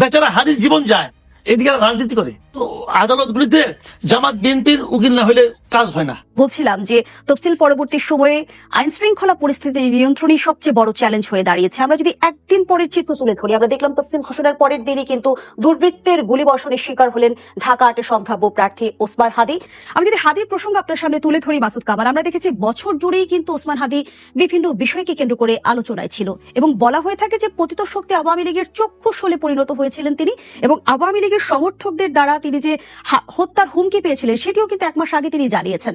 বেচারা হাদির জীবন যায়, এদিকে রাজনীতি করে। তো আদালতগুলিতে জামাত বিএনপির উকিল না হলে কাজ হয় না। বলছিলাম যে তফসিল পরবর্তী সময়ে আইন শৃঙ্খলা পরিস্থিতির নিয়ন্ত্রণই সবচেয়ে বড় চ্যালেঞ্জ হয়ে দাঁড়িয়েছে। আমরা যদি একদিন পরের চিত্র তুলে ধরি, আমরা দেখলাম তফসিল ঘোষণার পরের দিনই কিন্তু দুর্বৃত্তের গুলিবর্ষণের শিকার হলেন ঢাকা ৮ সম্ভাব্য প্রার্থী ওসমান হাদি। আমি যদি হাদির প্রসঙ্গ আপনার সামনে তুলে ধরি মাসুদ কামাল, আমরা দেখেছি বছর জুড়েই কিন্তু ওসমান হাদি বিভিন্ন বিষয়কে কেন্দ্র করে আলোচনায় ছিল এবং বলা হয়ে থাকে যে পতিত শক্তি আওয়ামী লীগের চক্ষুষ হলে পরিণত হয়েছিলেন তিনি, এবং আওয়ামী লীগের সমর্থকদের দ্বারা তিনি যে হত্যার হুমকি পেয়েছিলেন সেটিও কিন্তু 1 মাস আগে তিনি জানিয়েছেন।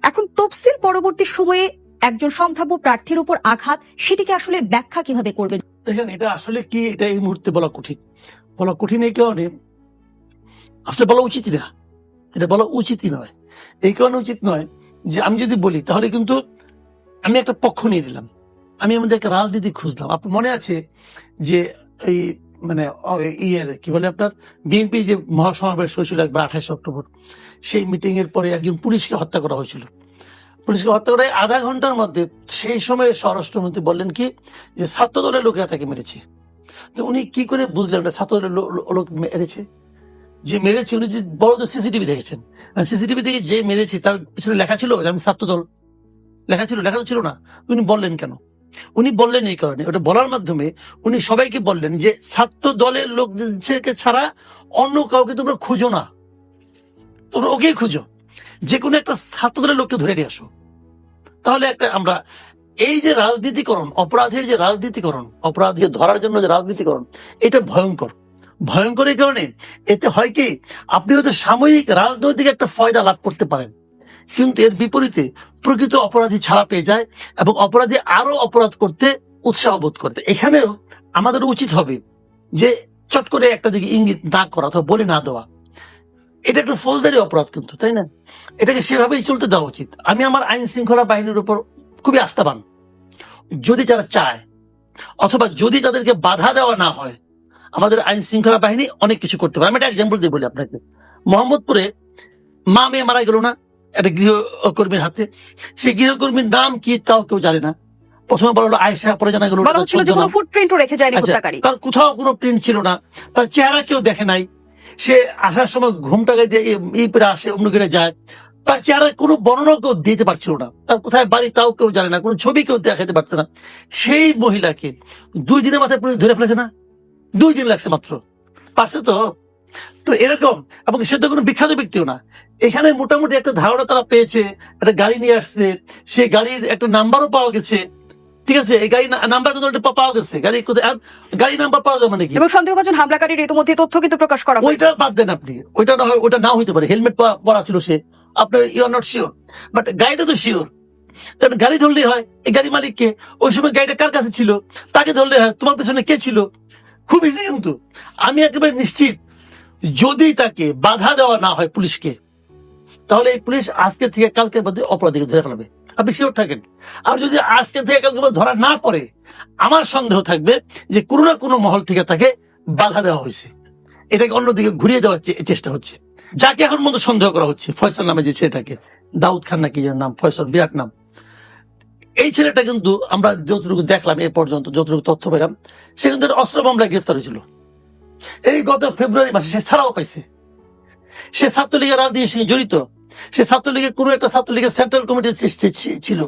এখন তফসিল পরবর্তী সময়ে একজন সম্ভাব্য প্রার্থীর উপর আঘাত, সেটিকে আসলে ব্যাখ্যা কিভাবে করবেন? দেখেন, এটা আসলে কি, এটা এই মুহূর্তে বলা কঠিন এই কারণে আসলে বলা উচিতই না, এটা বলা উচিতই নয়। এই কারণে উচিত নয় যে আমি যদি বলি তাহলে কিন্তু আমি একটা পক্ষ নিয়ে নিলাম, আমি আমাদের একটা রাজনীতি খুঁজলাম। আপনার মনে আছে যে এই মানে কি বলে আপনার বিএনপি যে মহাসমাবেশ হয়েছিল একবার 28 অক্টোবর, সেই মিটিং এর পরে একজন পুলিশকে হত্যা করা হয়েছিল। পুলিশকে হত্যা করে আধা ঘন্টার মধ্যে সেই সময় স্বরাষ্ট্রমন্ত্রী বললেন কি যে ছাত্র দলের লোকেরা তাকে মেরেছে। তো উনি কি করে বুঝলেন ছাত্র দলের লোক মেরেছে? যে মেরেছে উনি যে বড় সিসিটিভি দেখেছেন, সিসিটিভি থেকে যে মেরেছে তার পিছনে লেখা ছিল যে আমি ছাত্র দল, লেখা ছিল না। উনি বললেন কেন? উনি বললেন এই কারণে, ওটা বলার মাধ্যমে উনি সবাইকে বললেন যে ছাত্র দলের লোকদেরকে ছাড়া অন্য কাউকে তোমরা খুঁজো না, তোমরা ওকেই খুঁজো, যে কোনো একটা ছাত্র দলের লোককে ধরে নিয়ে আসো। তাহলে একটা আমরা এই যে রাজনীতিকরণ, অপরাধের যে রাজনীতিকরণ, অপরাধী ধরার জন্য যে রাজনীতিকরণ, এটা ভয়ঙ্কর এই কারণে এতে হয় কি আপনি হয়তো সাময়িক রাজনৈতিক একটা ফয়দা লাভ করতে পারেন, কিন্তু এর বিপরীতে প্রকৃত অপরাধী ছাড়া পেয়ে যায় এবং অপরাধী আরো অপরাধ করতে উৎসাহ বোধ করে। এখানেও আমাদের উচিত হবে যে চট করে একটা দিকে ইঙ্গিত না করা অথবা বলে না দেওয়া। এটা একটা ফৌজদারি অপরাধ কিন্তু, তাই না? এটাকে সেভাবেই চলতে দেওয়া উচিত। আমি আমার আইন শৃঙ্খলা বাহিনীর উপর খুবই আস্থাবান। যদি যারা চায় অথবা যদি তাদেরকে বাধা দেওয়া না হয়, আমাদের আইন শৃঙ্খলা বাহিনী অনেক কিছু করতে পারে। আমি একটা এক্সাম্পল দিয়ে বলি আপনাকে। মোহাম্মদপুরে মা মেয়ে মারা গেল না একটা গৃহকর্মীর হাতে, সেই গৃহকর্মীর নাম কি তাও কেউ জানে না। প্রথমে বলা হলো আয়েশা, পরে জানা গেল ফুটপ্রিন্টও রেখে যায়নি হত্যাকারী। তার কোথাও কোনো প্রিন্ট ছিল না, তার চেহারা কেউ দেখে নাই। সে আসার সময় ঘুমটাকে দিয়ে এই পেরে আসে, অন্য কেটে যায়, তার চেহারায় কোনো বর্ণনা কেউ দিতে পারছিল না, তার কোথায় বাড়ি তাও কেউ জানে না, কোনো ছবি কেউ দেখাতে পারছে না। সেই মহিলাকে 2 দিনের মাথায় পুলিশ ধরে ফেলেছে না, 2 দিন লাগছে মাত্র, পারছে তো। তো এরকম, এবং সে তো কোনো বিখ্যাত ব্যক্তিও না। এখানে মোটামুটি একটা ধারণা তারা পেয়েছে, একটা গাড়ি নিয়ে আসছে, সেই গাড়ির একটা নাম্বারও পাওয়া গেছে, ঠিক আছে? এই গাড়ি নাম্বার কিন্তু পাওয়া গেছে, গাড়ি নাম্বার পাওয়া যাবে নাকি? এবং সন্দেহভাজন হামলাকারীর ইতিমধ্যে তথ্য কিন্তু প্রকাশ করা হয়েছে। ওইটা বাদ দেন আপনি, ওইটা না হয়, ওইটা না হইতে পারে, হেলমেট পরা ছিল সে, আপনার you are not sure, but গাড়িটা তো শিওর। গাড়ি ধরলে হয় এই গাড়ি মালিককে, ওই সময় গাড়িটা কার কাছে ছিল তাকে ধরলে হয়, তোমার পেছনে কে ছিল। খুব ইজি। কিন্তু আমি একেবারে নিশ্চিত যদি তাকে বাধা দেওয়া না হয় পুলিশকে, তাহলে এই পুলিশ আজকে থেকে কালকের মধ্যে অপরাধীকে ধরে ফেলবে, আপনি শিওর থাকেন। আর যদি আজকে থেকে কালকের মধ্যে ধরা না পড়ে, আমার সন্দেহ থাকবে যে কোনো না কোনো মহল থেকে তাকে বাধা দেওয়া হয়েছে, এটাকে অন্যদিকে ঘুরিয়ে দেওয়ার চেষ্টা হচ্ছে। যাকে এখন মতো সন্দেহ করা হচ্ছে, ফয়সাল নামে যে ছেলেটাকে, দাউদ খান নাকি নাম, ফয়সাল, বিরাট নাম। এই ছেলেটা কিন্তু আমরা যতটুকু দেখলাম এ পর্যন্ত, যতটুকু তথ্য পেলাম, সে কিন্তু অস্ত্র মামলায় গ্রেফতার হয়েছিল। এই গত ফেব্রুয়ারি মাসে সে ছাড়াও পাইছে। সে ছাত্রলীগের রাজনীতির সঙ্গে জড়িত, সে ছাত্রলীগের কোনো একটা ছাত্রলীগের সেন্ট্রাল কমিটি ছিল।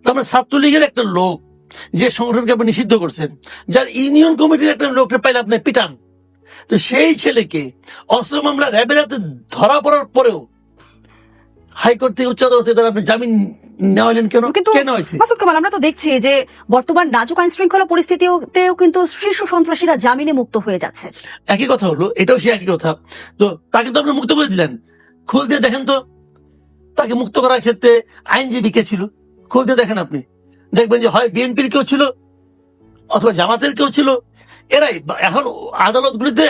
তার মানে ছাত্রলীগের একটা লোক যে সংগঠনকে আপনি নিষিদ্ধ করছেন, যার ইউনিয়ন কমিটির একটা লোককে পাইলে আপনি পিটান। তো সেই ছেলেকে অস্ত্র মামলা র্যাবের হাতে ধরা পড়ার পরেও হাইকোর্ট থেকে উচ্চ আদালতে তারা আপনি জামিন নেওয়ালেন কেন? কেন হয়েছে? মাসুদ কামাল, আমরা তো দেখছি যে বর্তমান নাজুক আইন শৃঙ্খলা পরিস্থিতিতেও কিন্তু শীর্ষ সন্ত্রাসীরা জামিনে মুক্ত হয়ে যাচ্ছে। একই কথা হলো, এটাও সে একই কথা। তো তাকে তো আপনি মুক্ত করে দিলেন, খোঁজ দিয়ে দেখেন তো তাকে মুক্ত করার ক্ষেত্রে আইনজীবী কে ছিল, খোঁজ দিয়ে দেখেন। আপনি দেখবেন যে হয় বিএনপির কেউ ছিল অথবা জামাতের কেউ ছিল। এরাই এখন আদালতগুলিতে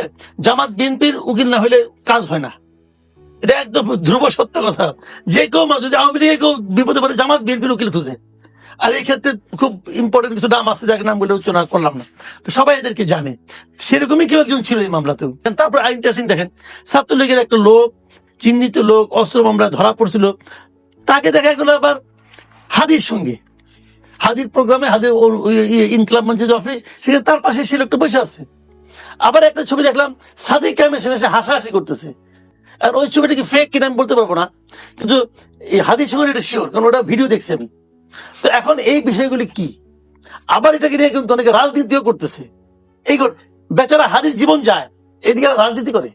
জামাত বিএনপির উকিল না হলে কাজ হয় না, এটা একদম ধ্রুব সত্য কথা। যে কেউ যদি আওয়ামী লীগে কেউ বিপদে পড়ে জামাত বিএনপির উকিল খুঁজে। আর এই ক্ষেত্রে খুব ইম্পর্টেন্ট কিছু নাম আছে, যাকে নাম বলে উচ্চারণ করলাম না, তো সবাই এদেরকে জানে। সেরকমই কেউ একজন ছিল এই মামলাতেও। তারপর আইনটা দেখেন, ছাত্রলীগের একটা লোক, চিহ্নিত লোক, অস্ত্র মামলায় ধরা পড়ছিল, তাকে দেখা গেল আবার হাদির সঙ্গে, হাদির প্রোগ্রামে, হাদির ইনকলাব মঞ্চের অফিস, সেখানে তার পাশে সে লোকটা বসে আছে। আবার একটা ছবি দেখলাম সাদিক কায়েমের সঙ্গে সে হাসাহাসি করতেছে। আর ওই ছবিটা কি ফেক কিনা আমি বলতে পারবো না, কিন্তু এই হাদির সঙ্গে এটা শিওর, কারণ ওটা ভিডিও দেখছি আমি। তো এখন এই বিষয়গুলি কি, আবার এটাকে নিয়ে কিন্তু অনেকে রাজনীতিও করতেছে। এই বেচারা হাদির জীবন যায়, এদিকে রাজনীতি করে।